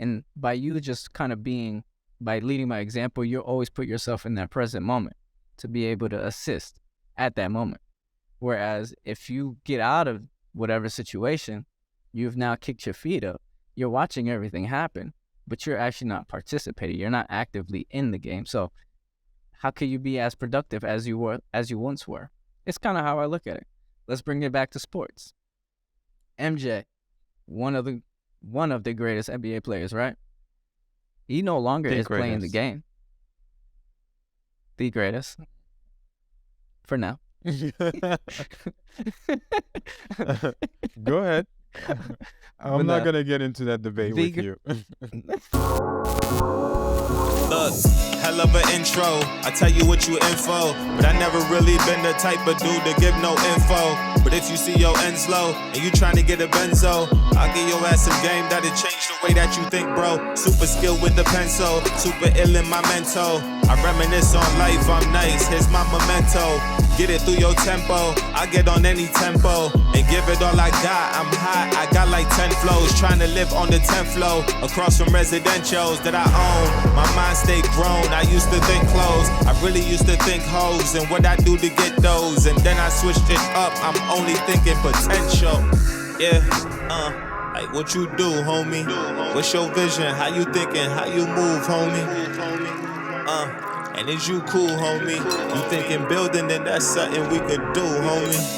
And by you just kind of by leading by example, you always put yourself in that present moment to be able to assist at that moment. Whereas if you get out of whatever situation, you've now kicked your feet up, you're watching everything happen, but you're actually not participating. You're not actively in the game. So how can you be as productive as you once were? It's kind of how I look at it. Let's bring it back to sports. MJ, one of the greatest NBA players, right? He no longer is playing the game. The greatest. For now. Go ahead. I'm not going to get into that debate with you. Look, hell of an intro. I tell you what you info, but I never really been the type of dude to give no info. But if you see your ends low and you trying to get a benzo, I'll give your ass some game that'll change the way that you think, bro. Super skilled with the pencil, super ill in my mental. I reminisce on life, I'm nice, here's my memento. Get it through your tempo, I get on any tempo and give it all I got. I'm hot, I got like 10 flows, trying to live on the 10th floor across from residentials that I own. My mind stay grown, I used to think clothes, I really used to think hoes and what I do to get those. And then I switched it up, I'm only thinking potential. Yeah, like what you do, homie? What's your vision? How you thinking? How you move, homie? And is you cool, homie? You thinking building, then that's something we could do, homie.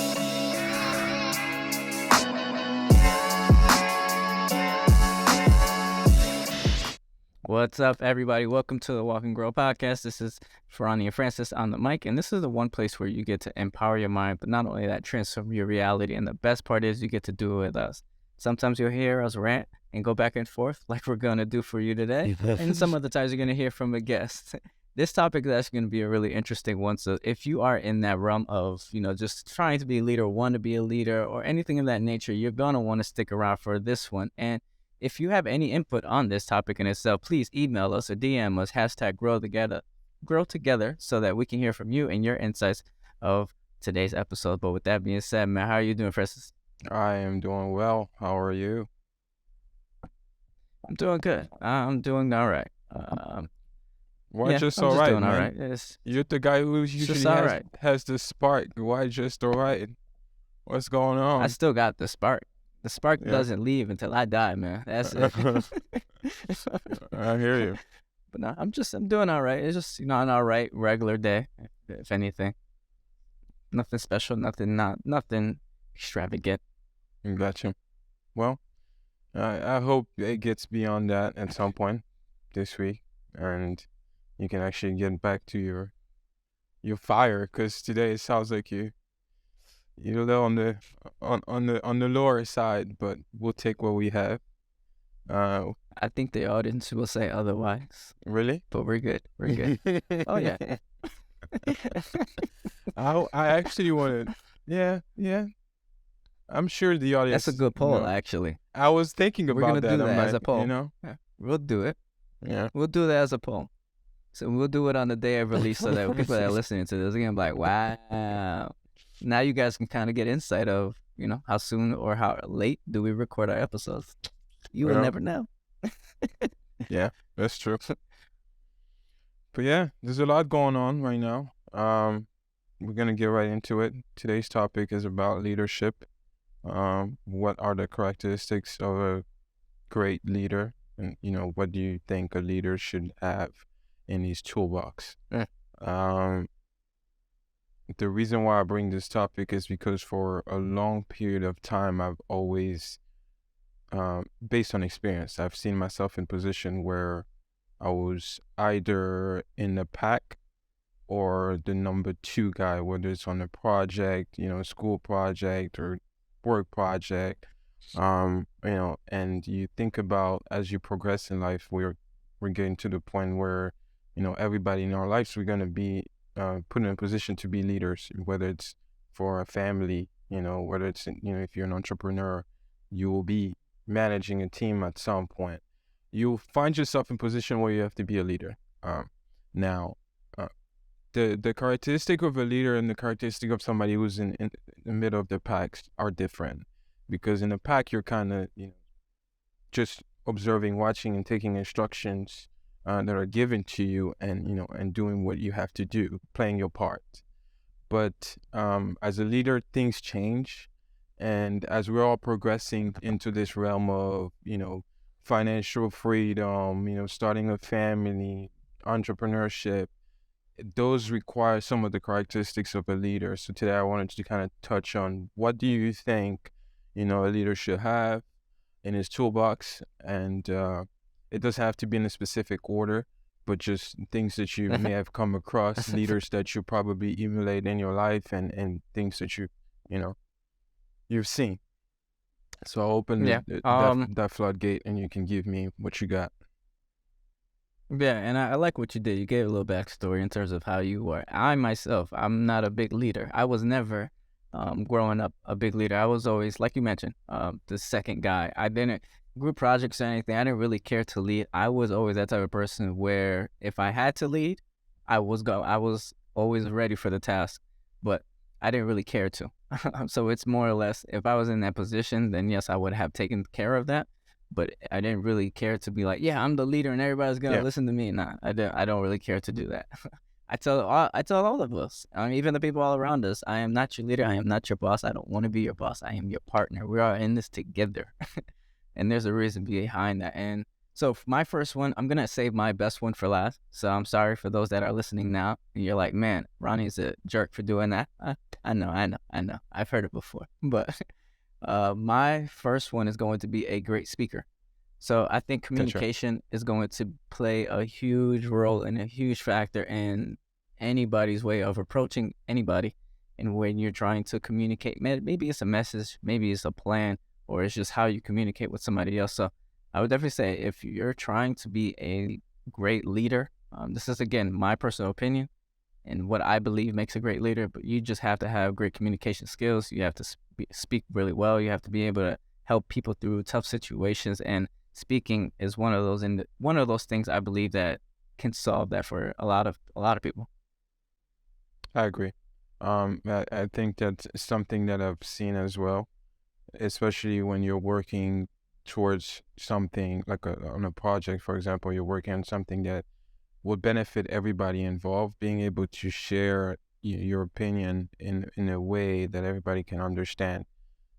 What's up, everybody? Welcome to the Walk and Grow podcast. This is Roney and Francis on the mic, and this is the one place where you get to empower your mind, but not only that, transform your reality. And the best part is you get to do it with us. Sometimes you'll hear us rant and go back and forth like we're going to do for you today. And some other times you're going to hear from a guest. This topic is actually going to be a really interesting one. So if you are in that realm of, just trying to be a leader, want to be a leader, or anything of that nature, you're going to want to stick around for this one. And if you have any input on this topic in itself, please email us or DM us, #grow together, so that we can hear from you and your insights of today's episode. But with that being said, man, how are you doing, Francis? I am doing well. How are you? I'm doing good. I'm doing all right. Why just all right, doing man? All right. Yes. You're the guy who usually has the spark. Why just all right? What's going on? I still got the spark. The spark doesn't leave until I die, man. That's it. I hear you. But no, I'm doing all right. It's just, an all right regular day, if anything. Nothing special, nothing extravagant. Gotcha. Well, I hope it gets beyond that at some point this week, and you can actually get back to your fire. Because today it sounds like you're a little on the lower side, but we'll take what we have. I think the audience will say otherwise. Really? But we're good. We're good. Oh yeah. I actually want to. Yeah. I'm sure the audience. That's a good poll, actually. I was thinking about that. We're gonna do that as a poll. Yeah. We'll do it. Yeah. We'll do that as a poll. So we'll do it on the day of release, so that people that are listening to this are gonna be like, wow. Now you guys can kind of get insight of, how soon or how late do we record our episodes. You will never know. Yeah, that's true. But yeah, there's a lot going on right now. We're going to get right into it. Today's topic is about leadership. What are the characteristics of a great leader? And, what do you think a leader should have in his toolbox? The reason why I bring this topic is because for a long period of time, I've always, based on experience, I've seen myself in position where I was either in the pack or the number 2 guy, whether it's on a project, school project or work project, and you think about as you progress in life, we're getting to the point where, everybody in our lives, we're going to be put in a position to be leaders, whether it's for a family, whether it's, if you're an entrepreneur, you will be managing a team at some point. You'll find yourself in a position where you have to be a leader. Now, the characteristic of a leader and the characteristic of somebody who's in the middle of the pack are different, because in the pack, you're kind of, just observing, watching, and taking instructions that are given to you, and and doing what you have to do, playing your part. But as a leader, things change, and as we're all progressing into this realm of financial freedom, starting a family, entrepreneurship, those require some of the characteristics of a leader. So today I wanted to kind of touch on, what do you think a leader should have in his toolbox, and it doesn't have to be in a specific order, but just things that you may have come across, leaders that you probably emulate in your life, and things that you've seen. So I'll open Yeah. that floodgate, and you can give me what you got. Yeah, and I like what you did. You gave a little backstory in terms of how you were. I myself, I'm not a big leader. I was never, growing up, a big leader. I was always, like you mentioned, the second guy. I didn't group projects or anything. I didn't really care to lead. I was always that type of person where if I had to lead, I was always ready for the task, but I didn't really care to. So it's more or less, if I was in that position, then yes, I would have taken care of that. But I didn't really care to be like, yeah, I'm the leader and everybody's gonna Yeah. listen to me. Nah, I don't really care to do that. I tell all of us, even the people all around us, I am not your leader. I am not your boss. I don't want to be your boss. I am your partner. We are in this together, and there's a reason behind that. And so my first one, I'm gonna save my best one for last. So I'm sorry for those that are listening now, and you're like, man, Ronnie's a jerk for doing that. I know. I've heard it before, but my first one is going to be a great speaker. So I think That's right. communication is going to play a huge role and a huge factor in anybody's way of approaching anybody. And when you're trying to communicate, maybe it's a message, maybe it's a plan, or it's just how you communicate with somebody else. So I would definitely say, if you're trying to be a great leader, this is, again, my personal opinion and what I believe makes a great leader, but you just have to have great communication skills. You have to speak really well. You have to be able to help people through tough situations, and speaking is one of those things I believe that can solve that for a lot of people. I agree. I think that's something that I've seen as well, especially when you're working towards something like on a project, for example. You're working on something that would benefit everybody involved. Being able to share your opinion in a way that everybody can understand,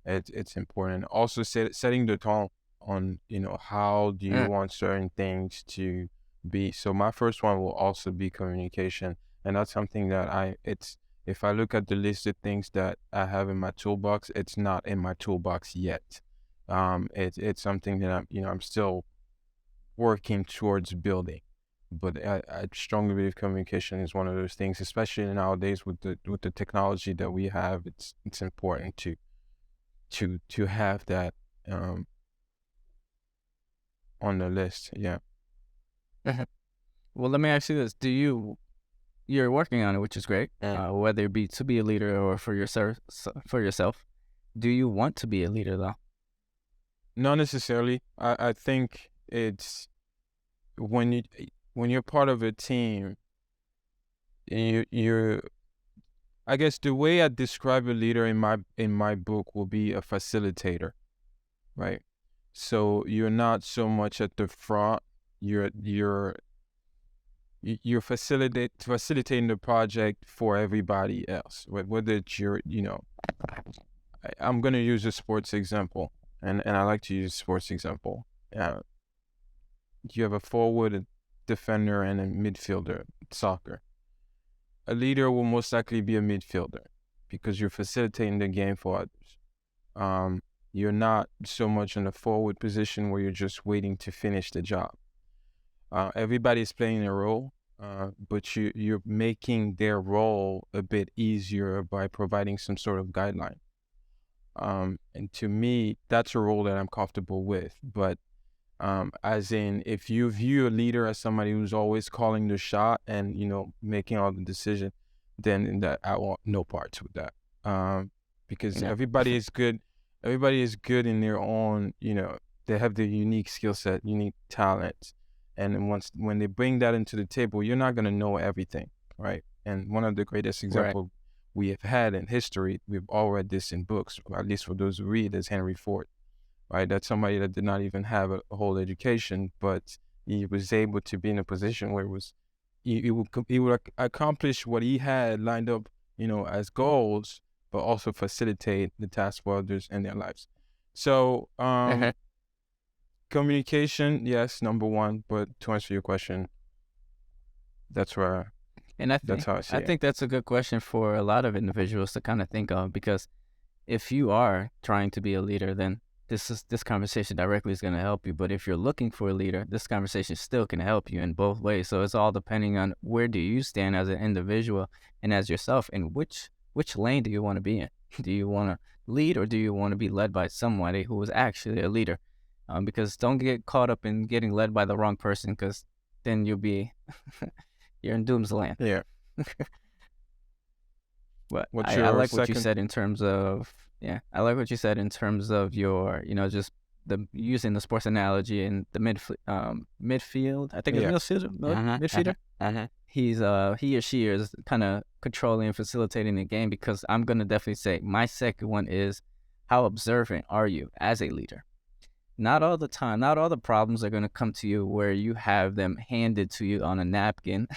it's important. Also, setting the tone on how do you want certain things to be. So my first one will also be communication, and that's something that if I look at the list of things that I have in my toolbox, it's not in my toolbox yet. It's something that I'm still working towards building. But I strongly believe communication is one of those things, especially nowadays with the technology that we have. It's important to have that on the list. Yeah. Well, let me ask you this: you're working on it, which is great, whether it be to be a leader or for yourself. Do you want to be a leader, though? Not necessarily. I think it's when you're part of a team, and you're I guess the way I describe a leader in my book will be a facilitator, right? So you're not so much at the front. You're facilitating the project for everybody else. Whether it's I'm gonna use a sports example, and I like to use sports example. You have a forward, a defender, and a midfielder. Soccer. A leader will most likely be a midfielder because you're facilitating the game for others. You're not so much in a forward position where you're just waiting to finish the job. Everybody's playing a role, but you're making their role a bit easier by providing some sort of guideline. And to me, that's a role that I'm comfortable with. But as in, if you view a leader as somebody who's always calling the shot and making all the decision, then that I want no parts with that. Because everybody is good. Everybody is good in their own. They have their unique skill set, unique talent, and when they bring that into the table, you're not gonna know everything, right? And one of the greatest examples we have had in history, we've all read this in books, at least for those who read, is Henry Ford. right? That's somebody that did not even have a whole education, but he was able to be in a position where he would accomplish what he had lined up, as goals, but also facilitate the task for others in their lives. So, communication, yes, number one. But to answer your question, that's where And that's how I see I it. think that's a good question for a lot of individuals to kind of think of, because if you are trying to be a leader, then this conversation directly is going to help you. But if you're looking for a leader, this conversation still can help you in both ways. So it's all depending on where do you stand as an individual and as yourself, and which lane do you want to be in? Do you want to lead, or do you want to be led by somebody who is actually a leader? Because don't get caught up in getting led by the wrong person, because then you'll be you're in doom's land. Yeah. But What's I your like what you second? said in terms of, I like what you said in terms of your, just the using the sports analogy in the midfield. I think it's Yeah. midfielder. He's he or she is kind of controlling and facilitating the game, because I'm gonna definitely say my second one is, how observant are you as a leader? Not all the time, not all the problems are gonna come to you where you have them handed to you on a napkin.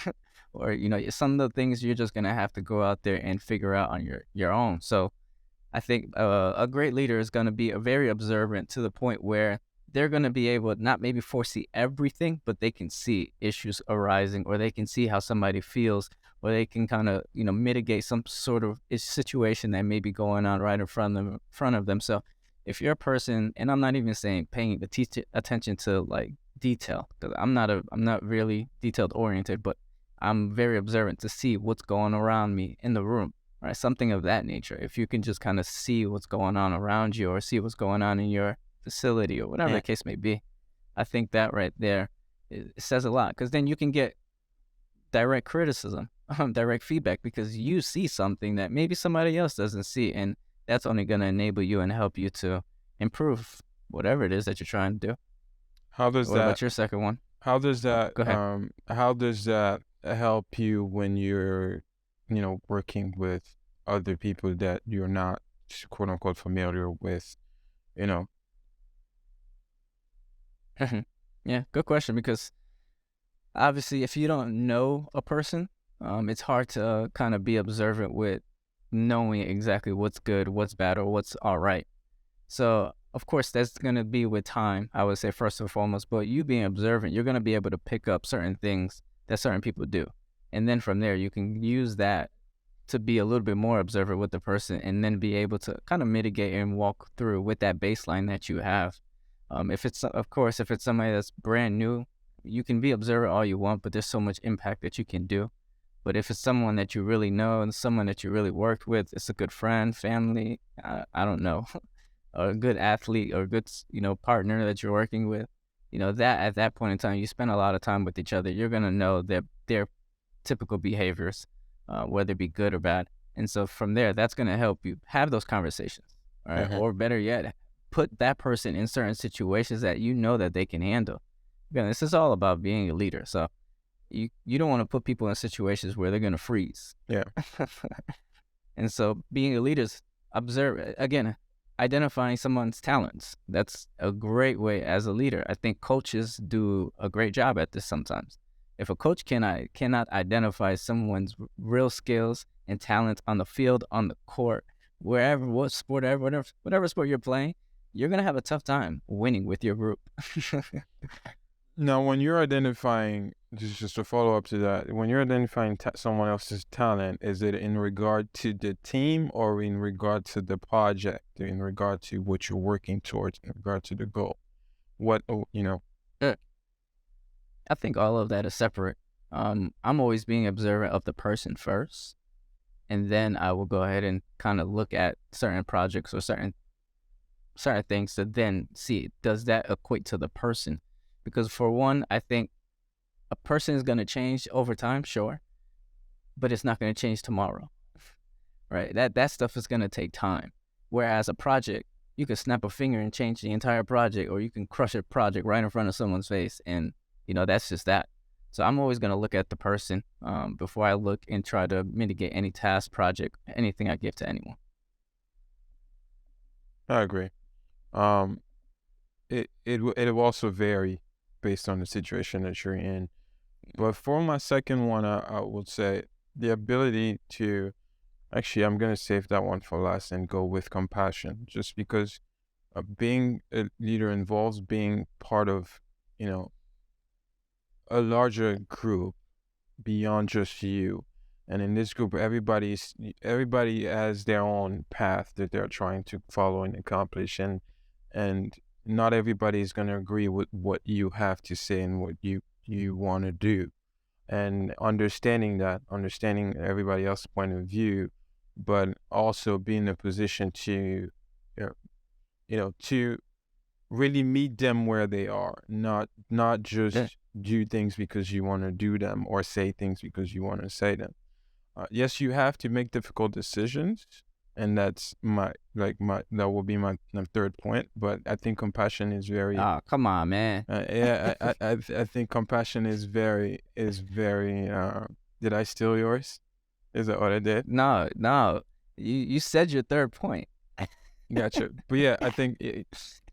Or some of the things you're just gonna have to go out there and figure out on your own. So I think a great leader is gonna be very observant, to the point where they're gonna be able to not maybe foresee everything, but they can see issues arising, or they can see how somebody feels, or they can kind of mitigate some sort of situation that may be going on right in front of them. So if you're a person, and I'm not even saying paying attention to like detail, because I'm not really detailed oriented, but I'm very observant to see what's going around me in the room, right? Something of that nature. If you can just kind of see what's going on around you, or see what's going on in your facility, or whatever the case may be, I think that right there, it says a lot, because then you can get direct criticism, direct feedback, because you see something that maybe somebody else doesn't see, and that's only going to enable you and help you to improve whatever it is that you're trying to do. How does What about that? your second one? How does that? Go ahead. How does that help you when you're, working with other people that you're not quote unquote familiar with? You know. Yeah, good question, because obviously if you don't know a person, it's hard to kind of be observant with knowing exactly what's good, what's bad, or what's all right. So of course that's going to be with time, I would say, first and foremost. But you being observant, you're going to be able to pick up certain things that certain people do, and then from there you can use that to be a little bit more observant with the person, and then be able to kind of mitigate and walk through with that baseline that you have. If it's somebody that's brand new, you can be observant all you want, but there's so much impact that you can do. But if it's someone that you really know, and someone that you really worked with, it's a good friend, family, I don't know, or a good athlete, or a good partner that you're working with, that at that point in time, you spend a lot of time with each other, you're gonna know their typical behaviors, whether it be good or bad. And so from there, that's gonna help you have those conversations, all right? Or better yet, put that person in certain situations that you know that they can handle. Again, this is all about being a leader. So you don't want to put people in situations where they're gonna freeze. Yeah. And so being a leader is identifying someone's talents. That's a great way as a leader. I think coaches do a great job at this sometimes. If a coach cannot identify someone's real skills and talents on the field, on the court, wherever, whatever sport you're playing, you're gonna have a tough time winning with your group. Now, when you're identifying, just to follow up to that, when you're identifying someone else's talent, is it in regard to the team, or in regard to the project, in regard to what you're working towards, in regard to the goal? What, I think all of that is separate. I'm always being observant of the person first, and then I will go ahead and kind of look at certain projects or certain things to then see, does that equate to the person? Because for one, I think a person is going to change over time, sure, but it's not going to change tomorrow, right? That stuff is going to take time. Whereas a project, you can snap a finger and change the entire project, or you can crush a project right in front of someone's face, and that's just that. So I'm always going to look at the person before I look and try to mitigate any task, project, anything I give to anyone. I agree. it'll also vary based on the situation that you're in. But for my second one, I would say the ability to actually, I'm gonna save that one for last and go with compassion, just because being a leader involves being part of, you know, a larger group beyond just you. And in this group, everybody has their own path that they're trying to follow and accomplish, and not everybody is going to agree with what you have to say and what you want to do. And understanding everybody else's point of view, but also be in a position to, uh, to really meet them where they are, not Yeah. just do things because you want to do them or say things because you want to say them. Yes, you have to make difficult decisions, and that's that will be my third point. But I think compassion is very, Oh, come on, man. yeah, I think compassion is very. Did I steal yours? Is that what I did? No. You said your third point. Gotcha. But yeah, I think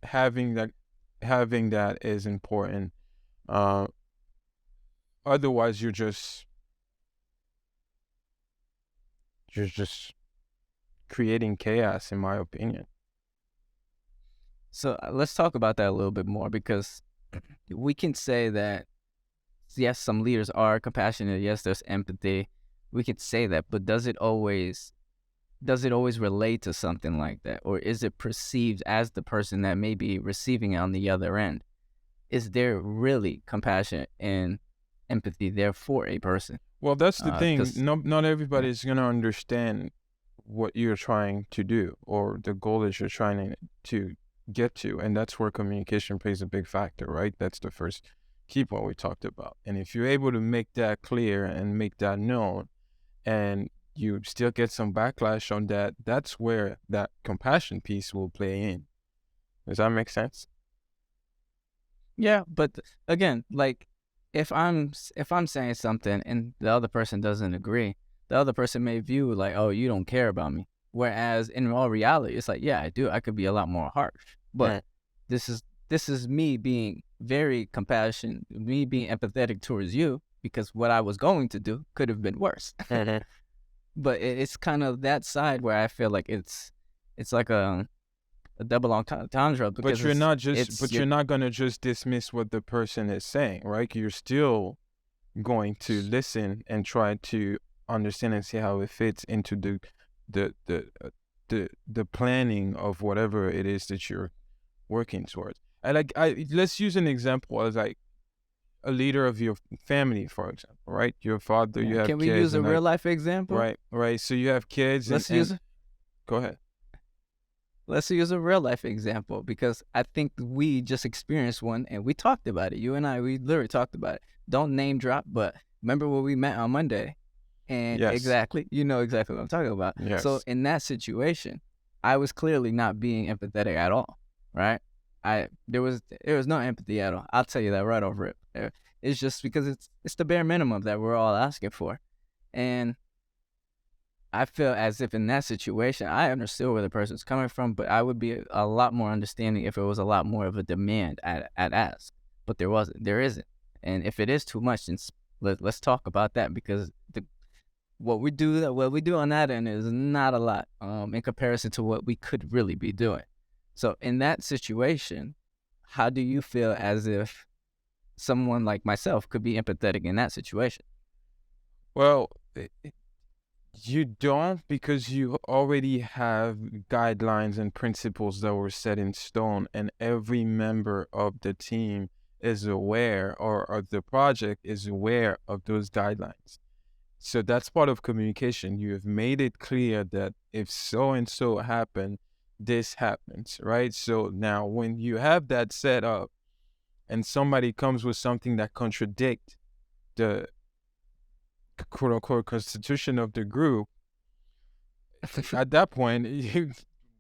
having that is important. Otherwise, you're just creating chaos, in my opinion. So let's talk about that a little bit more, because we can say that, yes, some leaders are compassionate. Yes, there's empathy. We could say that, but does it always relate to something like that? Or is it perceived as the person that may be receiving it on the other end? Is there really compassion and empathy there for a person? Well, that's the thing. 'Cause Not everybody is gonna understand what you're trying to do or the goal that you're trying to get to, and that's where communication plays a big factor, right? That's the first key point we talked about. And if you're able to make that clear and make that known, and you still get some backlash on that, that's where that compassion piece will play in. Does that make sense? yeah, but again, like, if I'm saying something and the other person doesn't agree, the other person may view it like, oh, you don't care about me. Whereas in all reality, it's like, yeah, I do. I could be a lot more harsh. But Right. this is me being very compassionate, me being empathetic towards you, because what I was going to do could have been worse. But it's kind of that side where I feel like it's like a double entendre, But because you're not just, it's but you're you're not gonna just dismiss what the person is saying, right? You're still going to listen and try to understand and see how it fits into the the the planning of whatever it is that you're working towards. I let's use an example as like a leader of your family, for example, right? Your father, you yeah. have Can we kids, use a and real like, life example? right. So you have kids, Let's and use go ahead. Let's use a real life example, because I think we just experienced one and we talked about it. You and I, we literally talked about it. Don't name drop, but remember when we met on Monday? And Yes, exactly, you know exactly what I'm talking about. So yes. in that situation, I was clearly not being empathetic at all, right? There was no empathy at all. I'll tell you that right over it. It's just because it's the bare minimum that we're all asking for. And I feel as if in that situation, I understood where the person's coming from, but I would be a lot more understanding if it was a lot more of a demand at ask. But there isn't. And if it is too much, then let's talk about that, because what we do on that end is not a lot in comparison to what we could really be doing. So in that situation, how do you feel as if someone like myself could be empathetic in that situation? Well, you don't, because you already have guidelines and principles that were set in stone, and every member of the team is aware, or of the project is aware of those guidelines. So that's part of communication. You have made it clear that if so and so happen, this happens, right? So now when you have that set up and somebody comes with something that contradicts the quote unquote constitution of the group, at that point,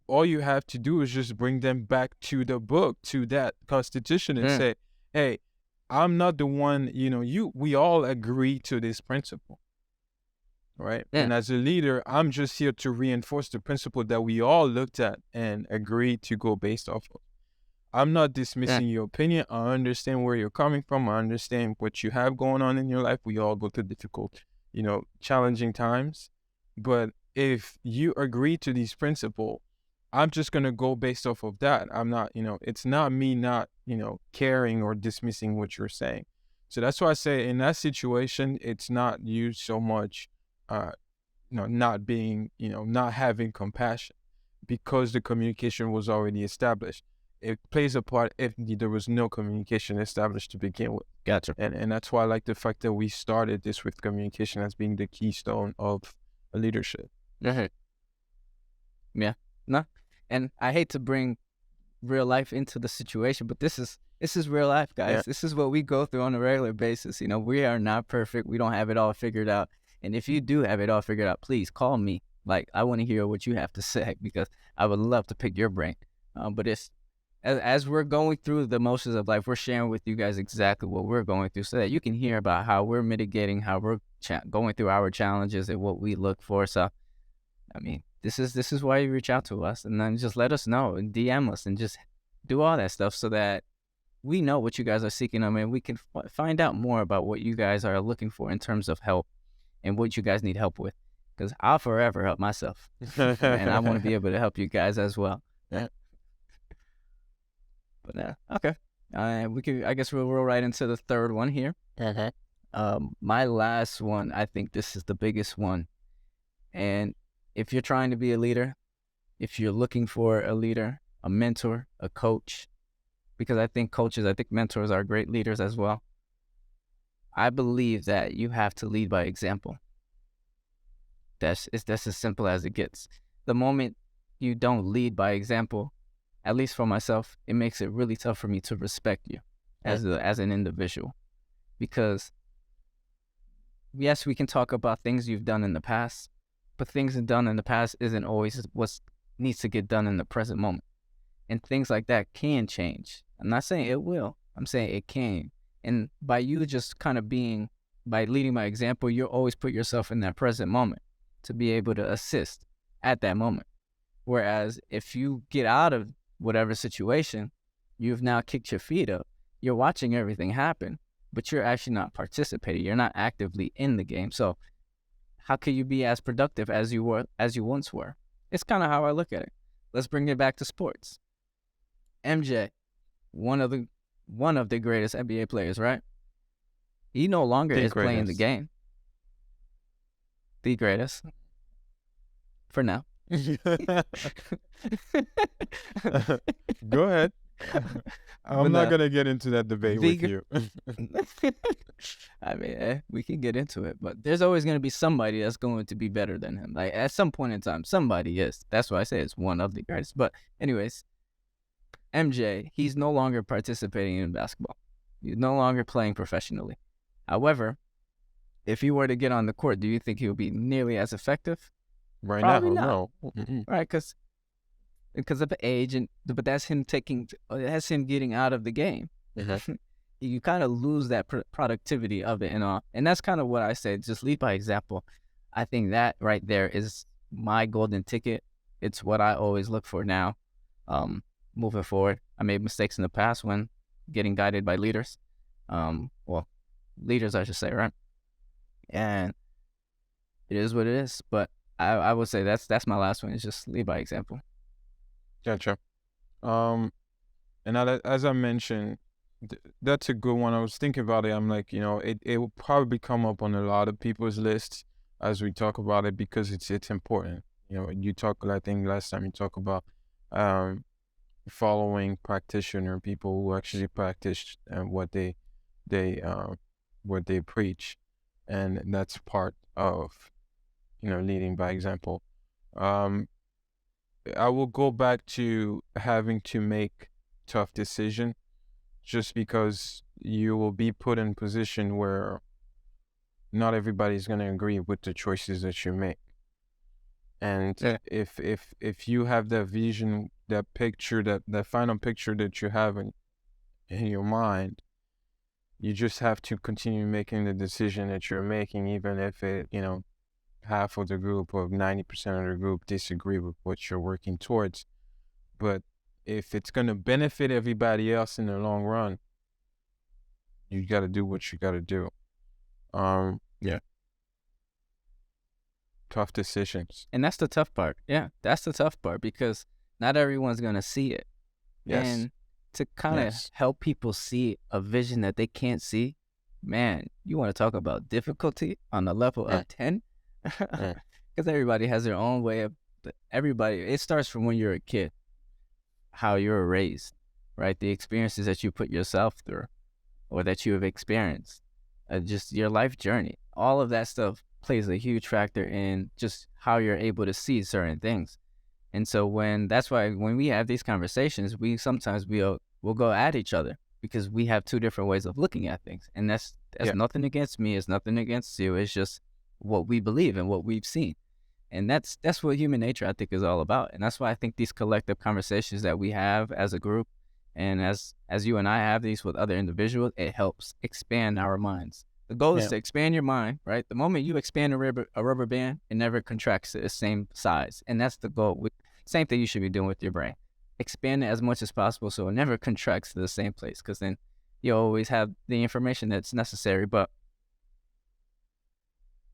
all you have to do is just bring them back to the book, to that constitution, and Yeah. say, hey, I'm not the one, we all agree to this principle, right? Yeah. And as a leader, I'm just here to reinforce the principle that we all looked at and agreed to go based off of. I'm not dismissing your opinion. I understand where you're coming from. I understand what you have going on in your life. We all go through difficult, challenging times. But if you agree to these principles, I'm just going to go based off of that. I'm not, it's not me not, caring or dismissing what you're saying. So that's why I say in that situation, it's not you so much, not being, not having compassion, because the communication was already established. It plays a part if there was no communication established to begin with. Gotcha. And that's why I like the fact that we started this with communication as being the keystone of a leadership. Yeah. No. And I hate to bring real life into the situation, but this is real life, guys. Yeah. This is what we go through on a regular basis. We are not perfect. We don't have it all figured out. And if you do have it all figured out, please call me. Like, I want to hear what you have to say, because I would love to pick your brain. But it's as we're going through the motions of life, we're sharing with you guys exactly what we're going through, so that you can hear about how we're mitigating, how we're going through our challenges, and what we look for. So, I mean, this is why you reach out to us, and then just let us know and DM us and just do all that stuff, so that we know what you guys are seeking. I mean, we can find out more about what you guys are looking for in terms of help and what you guys need help with, because I'll forever help myself. And I want to be able to help you guys as well. Yeah. But okay. I guess we'll roll right into the third one here. My last one, I think this is the biggest one. And if you're trying to be a leader, if you're looking for a leader, a mentor, a coach, because I think mentors are great leaders as well. I believe that you have to lead by example. That's as simple as it gets. The moment you don't lead by example, at least for myself, it makes it really tough for me to respect you as an individual. Because yes, we can talk about things you've done in the past, but things done in the past isn't always what needs to get done in the present moment. And things like that can change. I'm not saying it will. I'm saying it can. And by you just kind of by leading by example, you'll always put yourself in that present moment to be able to assist at that moment. Whereas if you get out of whatever situation, you've now kicked your feet up. You're watching everything happen, but you're actually not participating. You're not actively in the game. So how can you be as productive as you once were? It's kind of how I look at it. Let's bring it back to sports. MJ, one of the greatest NBA players, right? He no longer is playing the game. The greatest. For now. Go ahead. I'm not going to get into that debate with you. I mean, we can get into it, but there's always going to be somebody that's going to be better than him. Like, at some point in time, somebody is. That's why I say it's one of the greatest. But anyways, MJ, he's no longer participating in basketball. He's no longer playing professionally. However, if he were to get on the court, do you think he would be nearly as effective? Probably now, no. Right, because of the age, but that's him getting out of the game. You kind of lose that productivity of it and all. And that's kind of what I said, just lead by example. I think that right there is my golden ticket. It's what I always look for now, moving forward. I made mistakes in the past when getting guided by leaders. Leaders, I should say, right? And it is what it is. But I would say that's my last one. Is just lead by example. Gotcha. And as I mentioned, that's a good one. I was thinking about it. I'm like, it will probably come up on a lot of people's lists as we talk about it, because it's important. I think last time you talked about following practitioner, people who actually practice what they preach, and that's part of leading by example. I will go back to having to make tough decision, just because you will be put in a position where not everybody's going to agree with the choices that you make. And if you have that vision, that picture, that final picture that you have in your mind, you just have to continue making the decision that you're making, even if it, half of the group or 90% of the group disagree with what you're working towards. But if it's going to benefit everybody else in the long run, you got to do what you got to do. Yeah. Tough decisions. And that's the tough part. Yeah, that's the tough part, because not everyone's going to see it. Yes. And to kind of help people see a vision that they can't see, man, you want to talk about difficulty on the level of 10? Because everybody has their own way of, it starts from when you're a kid, how you were raised, right? The experiences that you put yourself through or that you have experienced, just your life journey. All of that stuff plays a huge factor in just how you're able to see certain things. And so that's why when we have these conversations, we'll go at each other, because we have two different ways of looking at things. And that's nothing against me. It's nothing against you. It's just what we believe and what we've seen. And that's what human nature, I think, is all about. And that's why I think these collective conversations that we have as a group, and as you and I have these with other individuals, it helps expand our minds. The goal is to expand your mind, right? The moment you expand a rubber band, it never contracts to the same size. And that's the goal. Same thing you should be doing with your brain. Expand it as much as possible so it never contracts to the same place, because then you always have the information that's necessary. But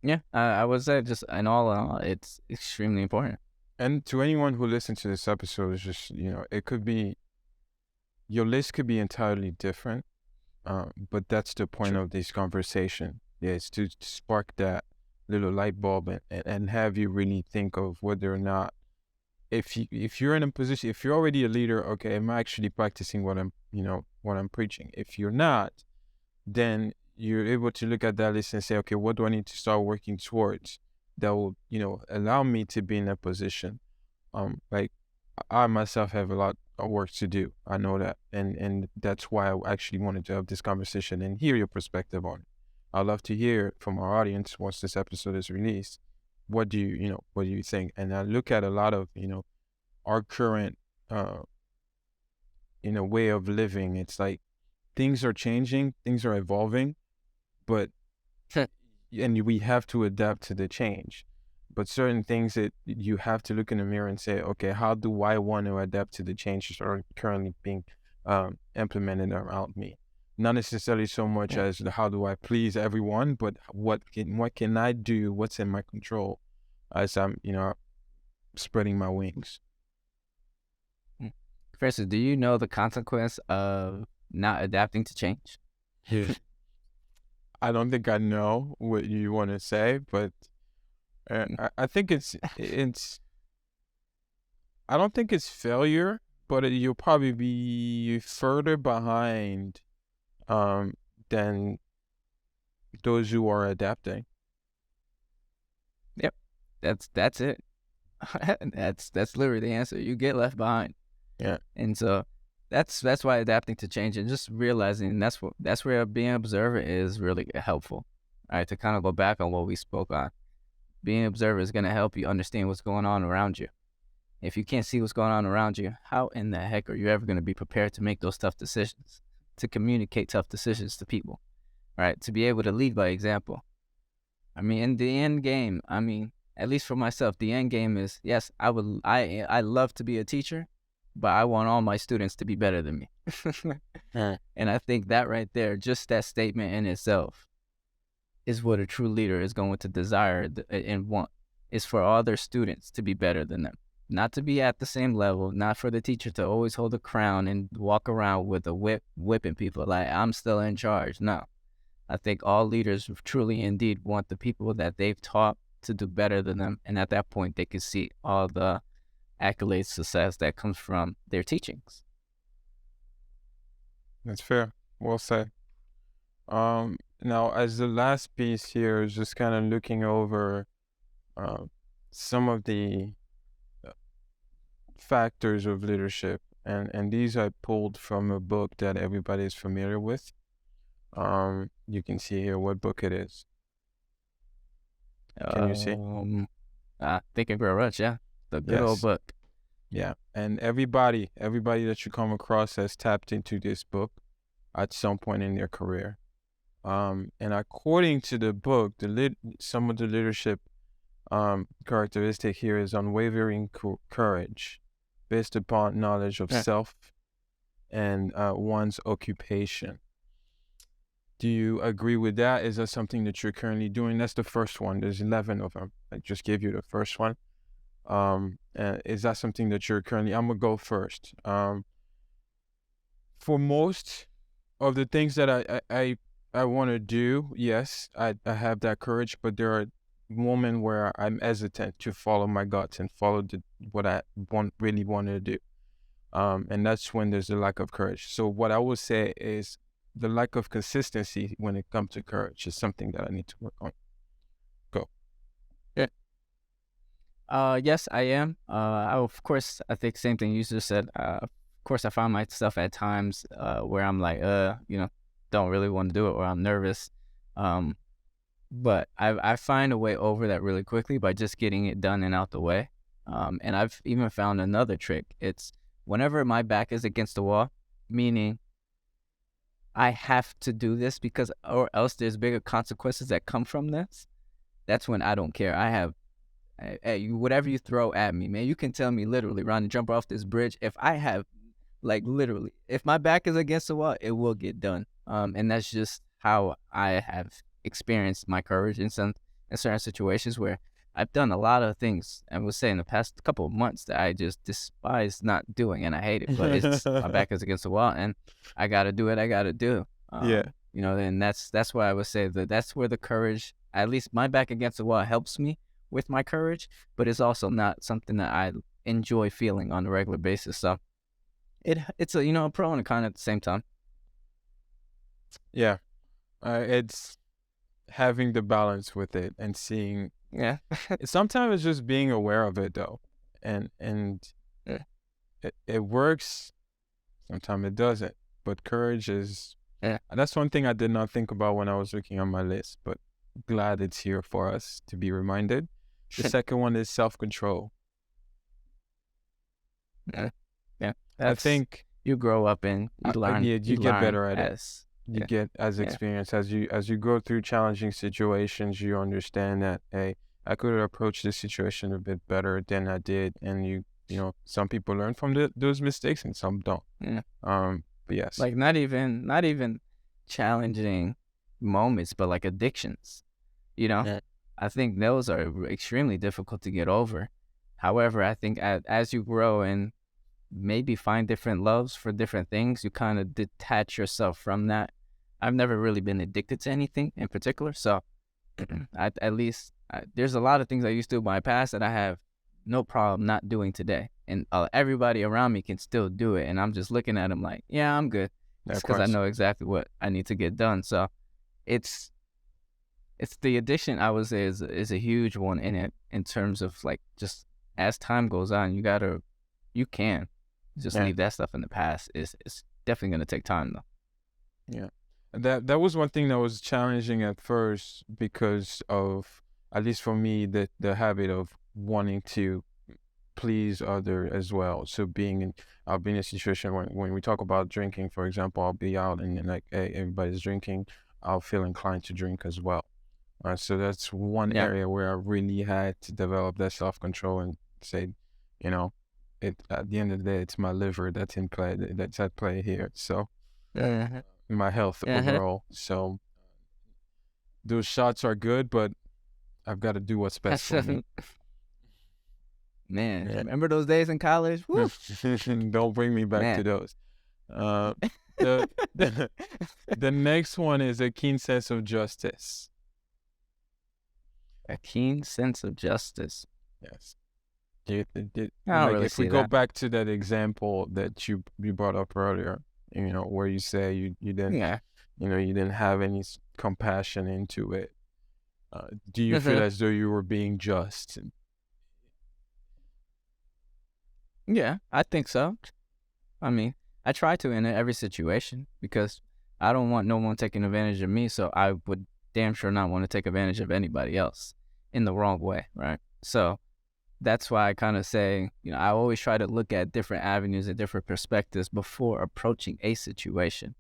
yeah, I would say just in all, it's extremely important. And to anyone who listens to this episode, it's just, it could be, your list could be entirely different. But that's the point of this conversation. Yeah, it's to spark that little light bulb and have you really think of whether or not, if you're in a position, if you're already a leader, okay, am I actually practicing what I'm preaching? If you're not, then you're able to look at that list and say, okay, what do I need to start working towards that will, allow me to be in that position? Like I myself have a lot of work to do. I know that. And that's why I actually wanted to have this conversation and hear your perspective on it. I'd love to hear from our audience once this episode is released. What do you think? And I look at a lot of, our current, way of living. It's like things are changing, things are evolving, but, and we have to adapt to the change. But certain things that you have to look in the mirror and say, okay, how do I want to adapt to the changes that are currently being implemented around me? Not necessarily so much as how do I please everyone, but what can I do? What's in my control as I'm, spreading my wings. Francis, do you know the consequence of not adapting to change? I don't think I know what you want to say, but I think it's I don't think it's failure, but you'll probably be further behind than those who are adapting. Yep, that's it. that's literally the answer. You get left behind. Yeah, and so that's why adapting to change and just realizing that's where being an observer is really helpful. All right, to kind of go back on what we spoke on. Being an observer is going to help you understand what's going on around you. If you can't see what's going on around you, how in the heck are you ever going to be prepared to make those tough decisions, to communicate tough decisions to people, right? To be able to lead by example. I mean, in the end game, at least for myself, the end game is, yes, I love to be a teacher, but I want all my students to be better than me. And I think that right there, just that statement in itself, is what a true leader is going to desire and want, is for all their students to be better than them. Not to be at the same level, not for the teacher to always hold a crown and walk around with a whip, whipping people like I'm still in charge. No. I think all leaders truly indeed want the people that they've taught to do better than them. And at that point, they can see all the accolades, success that comes from their teachings. That's fair. Well said. Now, as the last piece here is just kind of looking over some of the factors of leadership, and these I pulled from a book that everybody is familiar with. You can see here what book it is. Can you see? Think and Grow Rich, yeah. The good old book. Yeah, and everybody that you come across has tapped into this book at some point in their career. And according to the book, some of the leadership characteristic here is unwavering courage, based upon knowledge of Yeah. self and one's occupation. Do you agree with that? Is that something that you're currently doing? That's the first one. There's 11 of them. I just gave you the first one. Is that something that you're currently? I'm gonna go first. For most of the things that I want to do, yes, I have that courage, but there are moments where I'm hesitant to follow my guts and follow what I really want to do. And that's when there's a lack of courage. So what I would say is the lack of consistency when it comes to courage is something that I need to work on. Go. Yes, I am. Of course, I think same thing you just said. Of course, I find myself at times where I'm like, don't really want to do it, or I'm nervous. But I find a way over that really quickly by just getting it done and out the way. And I've even found another trick. It's whenever my back is against the wall, meaning I have to do this because, or else there's bigger consequences that come from this. That's when I don't care. I have whatever you throw at me, man. You can tell me literally, Ronnie, jump off this bridge. If I have, like, literally, if my back is against the wall, it will get done. And that's just how I have experienced my courage in certain situations where I've done a lot of things. I would say in the past couple of months that I just despise not doing, and I hate it. But it's my back is against the wall, and I gotta do what I gotta do. Yeah. And that's why I would say that's where the courage, at least my back against the wall, helps me with my courage, but it's also not something that I enjoy feeling on a regular basis. So it's a pro and a con at the same time. Yeah. It's having the balance with it and seeing. Yeah. Sometimes it's just being aware of it though, and Yeah. it works. Sometimes it doesn't. But courage is. Yeah. That's one thing I did not think about when I was looking on my list, but glad it's here for us to be reminded. The second one is self-control. Yeah. I think you grow up and you learn. you get better at it. You get as Yeah. experience as you go through challenging situations. You understand that, hey, I could have approached this situation a bit better than I did, and you know some people learn from those mistakes and some don't. Yeah. But yes, Like not even challenging moments, but like addictions. Yeah. I think those are extremely difficult to get over. However, I think as you grow and maybe find different loves for different things, you kind of detach yourself from that. I've never really been addicted to anything in particular, so there's a lot of things I used to do in my past that I have no problem not doing today, and everybody around me can still do it, and I'm just looking at them like, yeah, I'm good, because I know exactly what I need to get done. So it's the addiction, I would say, is a huge one in it, in terms of like, just as time goes on, you can just leave that stuff in the past. It's definitely going to take time though. Yeah. That was one thing that was challenging at first, because of, at least for me, the habit of wanting to please other as well. So I'll be in a situation when we talk about drinking, for example, I'll be out and like, hey, everybody's drinking, I'll feel inclined to drink as well. So that's one area where I really had to develop that self-control and say, at the end of the day, it's my liver that's at play here. So my health overall. So those shots are good, but I've got to do what's best for me. Man, remember those days in college? Woo. Don't bring me back to those. The next one is a keen sense of justice. A keen sense of justice. Yes. If we go back to that example that you brought up earlier, where you say you didn't, you didn't have any compassion into it. Do you feel as though you were being just? Yeah, I think so. I mean, I try to in every situation, because I don't want no one taking advantage of me, so I would damn sure not want to take advantage of anybody else in the wrong way, right? So that's why I kind of say, I always try to look at different avenues and different perspectives before approaching a situation.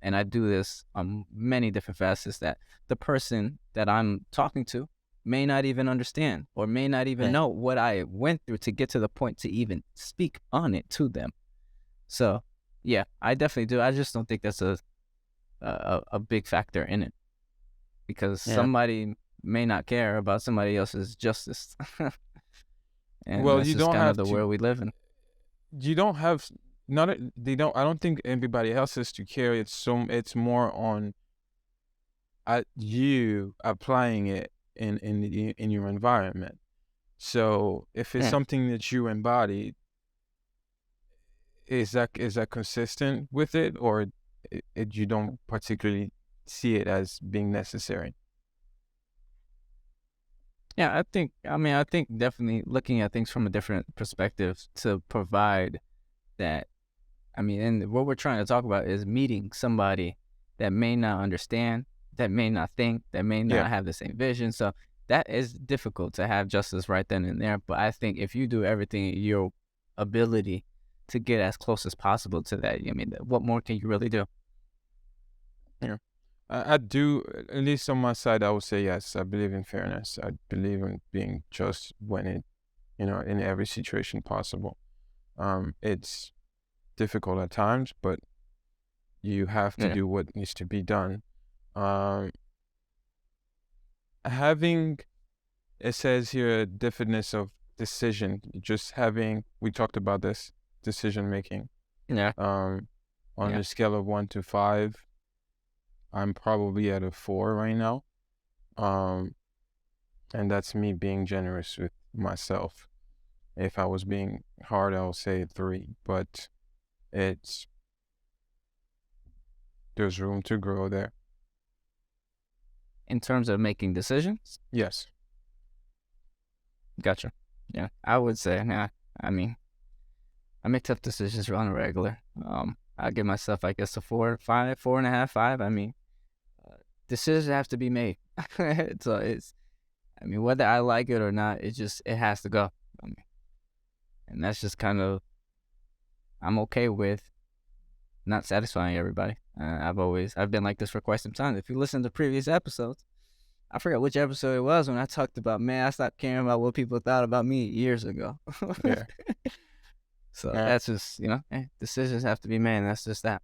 And I do this on many different facets, that the person that I'm talking to may not even understand or may not even know what I went through to get to the point to even speak on it to them. So, yeah, I definitely do. I just don't think that's a big factor in it, because somebody may not care about somebody else's justice. And Well, that's you just don't kind of have the to. world we live in. You don't have not. They don't. I don't think everybody else has to care. It's more on you applying it in your environment. So if it's Yeah. something that you embody, is that consistent with it, or you don't particularly see it as being necessary? Yeah, I think definitely looking at things from a different perspective to provide that. I mean, and what we're trying to talk about is meeting somebody that may not understand, that may not think, that may Yeah. not have the same vision. So that is difficult to have justice right then and there. But I think if you do everything in your ability to get as close as possible to that, I mean, what more can you really do? Yeah. I do, at least on my side, I would say yes. I believe in fairness. I believe in being just when it, in every situation possible. It's difficult at times, but you have to Yeah. do what needs to be done. Having, it says here, a definiteness of decision, just having, we talked about this, decision making. Yeah. On Yeah. a scale of 1 to 5, I'm probably at a 4 right now. And that's me being generous with myself. If I was being hard, I would say 3, but there's room to grow there. In terms of making decisions? Yes. Gotcha. Yeah. I would say, I mean, I make tough decisions on a regular. I give myself, I guess, a 4, 5, 4.5, 5. I mean, decisions have to be made. So I mean, whether I like it or not, it has to go. I mean, and that's just kind of, I'm okay with not satisfying everybody. I've been like this for quite some time. If you listen to previous episodes, I forget which episode it was when I talked about, man, I stopped caring about what people thought about me years ago. Yeah. So Yeah. that's just, decisions have to be made. And that's just that.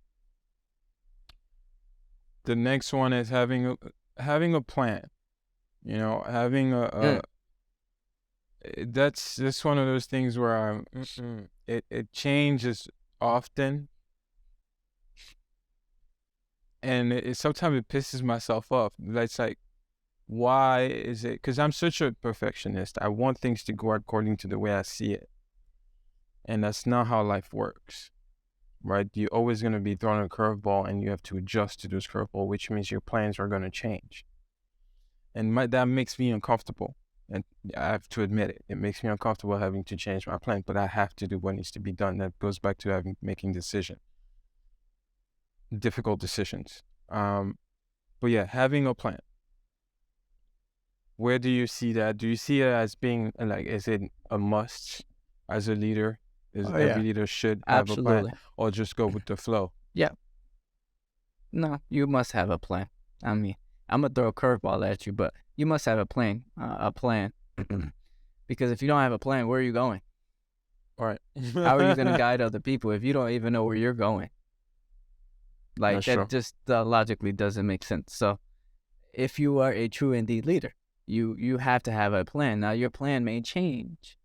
The next one is having a plan. Having that's one of those things where it changes often, and sometimes it pisses myself off. It's like, why is it? Because I'm such a perfectionist. I want things to go according to the way I see it, and that's not how life works, right? You're always going to be thrown a curveball, and you have to adjust to this curveball, which means your plans are going to change, and that makes me uncomfortable. And I have to admit it. It makes me uncomfortable having to change my plan, but I have to do what needs to be done. That goes back to making difficult decisions. But yeah, having a plan. Where do you see that? Do you see it as being like, is it a must as a leader? Every leader should have a Absolutely. plan, or just go with the flow? Yeah. No, you must have a plan. I mean, I'm gonna throw a curveball at you, but you must have a plan. Because if you don't have a plan, where are you going? All right. How are you gonna guide other people if you don't even know where you're going? Like, That's that true. just logically doesn't make sense. So, if you are a true indeed leader, you have to have a plan. Now, your plan may change.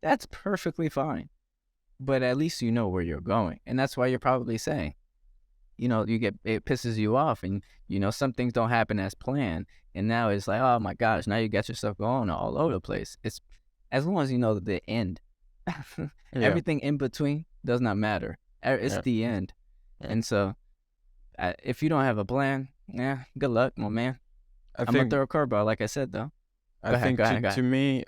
That's perfectly fine, but at least you know where you're going, and that's why you're probably saying, it pisses you off, and some things don't happen as planned, and now it's like, oh my gosh, now you got yourself going all over the place. It's as long as you know the end. Yeah. Everything in between does not matter. It's Yeah. the end. Yeah. And so, if you don't have a plan, good luck, my man. I I'm gonna think throw a curveball, like I said, though. I think Go ahead. to me,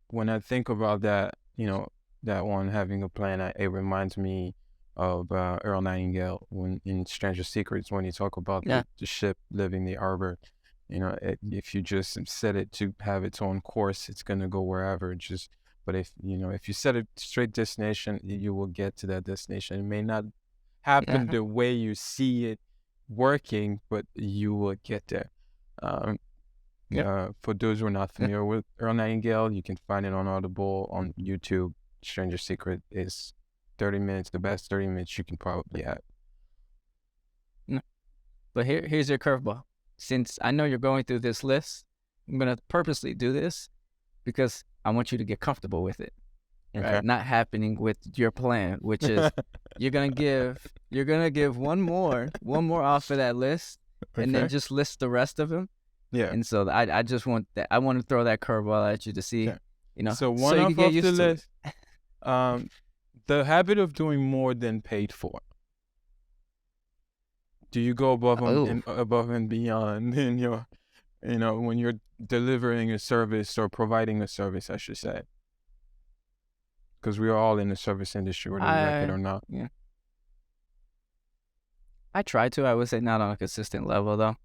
when I think about that, that one, having a plan, it reminds me of Earl Nightingale when in Stranger Secrets, when you talk about Yeah. the ship leaving the harbor. If you just set it to have its own course, it's gonna go wherever. But if you set a straight destination, you will get to that destination. It may not happen the way you see it working, but you will get there. For those who are not familiar with Earl Nightingale, you can find it on Audible, on YouTube. Stranger Secret is 30 minutes, the best 30 minutes you can probably have. But here's your curveball. Since I know you're going through this list, I'm gonna purposely do this because I want you to get comfortable with it. Okay. Right? Not happening with your plan, which is you're gonna give one more off of that list, and then just list the rest of them. Yeah. And so I just want that. I want to throw that curveball at you to see, So one off the list. The habit of doing more than paid for. Do you go above and beyond in your, when you're delivering a service or providing a service, I should say? Because we are all in the service industry, whether we like it or not. Yeah. I try to. I would say not on a consistent level though,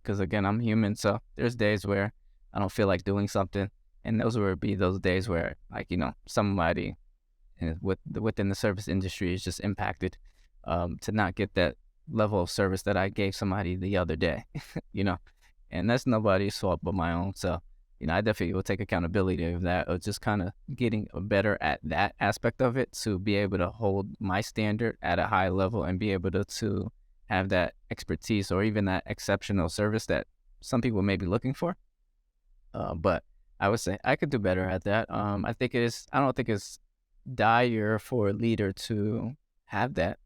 because again, I'm human. So there's days where I don't feel like doing something, and those would be those days where, like, somebody within the service industry is just impacted to not get that level of service that I gave somebody the other day, and that's nobody's fault but my own. So, I definitely will take accountability of that, of just kind of getting better at that aspect of it to be able to hold my standard at a high level and be able to have that expertise or even that exceptional service that some people may be looking for. But I would say I could do better at that. I don't think it's dire for a leader to have that.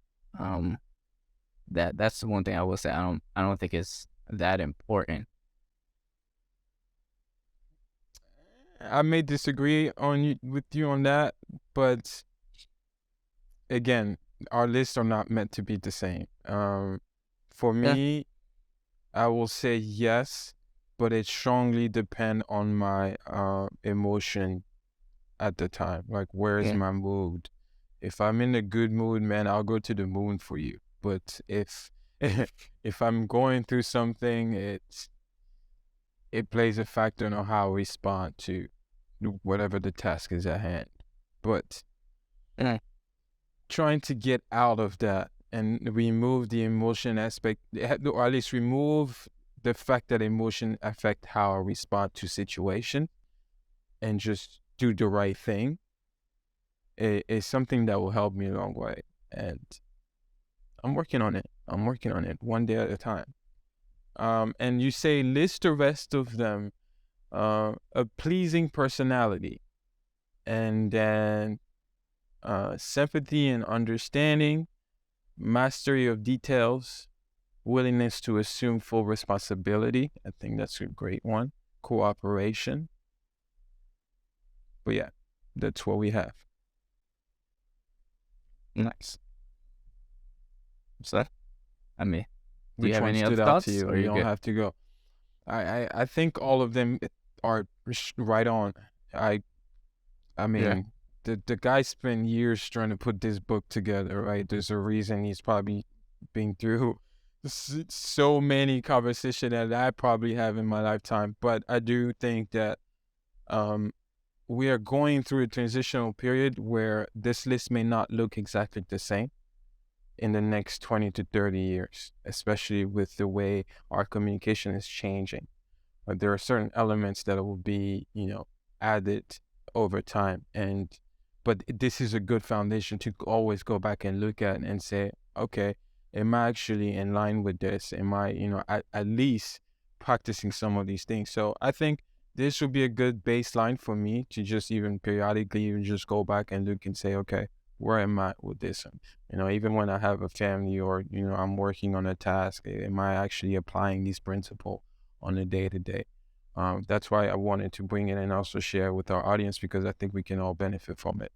That's the one thing I will say. I don't think it's that important. I may disagree with you on that, but again, our lists are not meant to be the same. For me, I will say yes, but it strongly depends on my emotion at the time. Like, where is my mood? If I'm in a good mood, man, I'll go to the moon for you. But if I'm going through something, it plays a factor in how I respond to whatever the task is at hand. But trying to get out of that and remove the emotion aspect, or at least remove the fact that emotion affect how I respond to situation, and just do the right thing, is something that will help me a long way. And I'm working on it. One day at a time. And you say list the rest of them. A pleasing personality, and then sympathy and understanding, mastery of details, willingness to assume full responsibility. I think that's a great one. Cooperation. But yeah, that's what we have. Nice. So, I mean, do Which you have one any stood other out thoughts? to you? Or You you don't good? have to go. I think all of them are right on. I mean, the guy spent years trying to put this book together, right? There's a reason he's probably been through so many conversations that I probably have in my lifetime. But I do think that we are going through a transitional period where this list may not look exactly the same in the next 20 to 30 years, especially with the way our communication is changing. But there are certain elements that will be, added over time. But this is a good foundation to always go back and look at and say, okay, am I actually in line with this? Am I, at least practicing some of these things? So I think this would be a good baseline for me to just even periodically even just go back and look and say, okay, where am I with this? Even when I have a family or, I'm working on a task, am I actually applying these principles on a day-to-day? That's why I wanted to bring it and also share with our audience, because I think we can all benefit from it.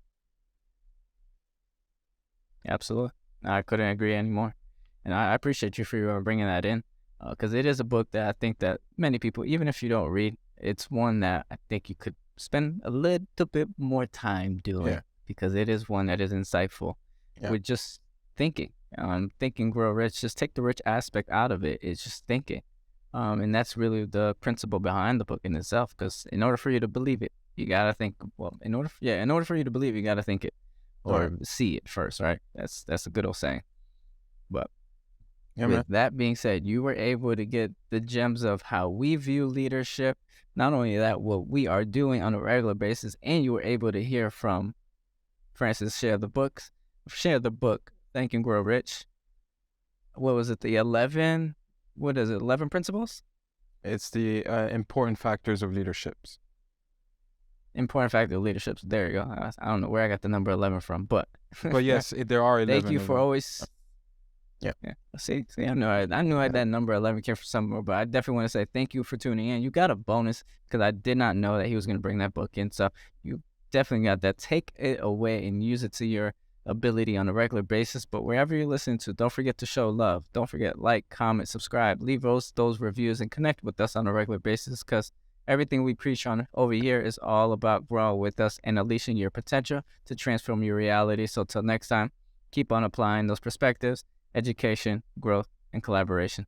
Absolutely. I couldn't agree anymore. And I appreciate you for bringing that in, because it is a book that I think that many people, even if you don't read, it's one that I think you could spend a little bit more time doing, because it is one that is insightful with just thinking. Thinking Grow Rich, just take the rich aspect out of it. It's just thinking. And that's really the principle behind the book in itself, because in order for you to believe it, you got to think, in order for you to believe it, you got to think it or see it first, right? That's a good old saying. But Yeah, man. With that being said, you were able to get the gems of how we view leadership. Not only that, what we are doing on a regular basis, and you were able to hear from Francis share the book, Think and Grow Rich. What was it? The 11? What is it? 11 principles? It's the important factors of leaderships. Important factor of leaderships. There you go. I don't know where I got the number 11 from, but yes, there are 11. Thank you for always. Yeah. See, I knew that number 11 came from somewhere, but I definitely want to say thank you for tuning in. You got a bonus because I did not know that he was going to bring that book in. So you definitely got that. Take it away and use it to your ability on a regular basis. But wherever you're listening to, don't forget to show love. Don't forget, like, comment, subscribe, leave those reviews, and connect with us on a regular basis, because everything we preach on over here is all about growing with us and unleashing your potential to transform your reality. So till next time, keep on applying those perspectives, education, growth, and collaboration.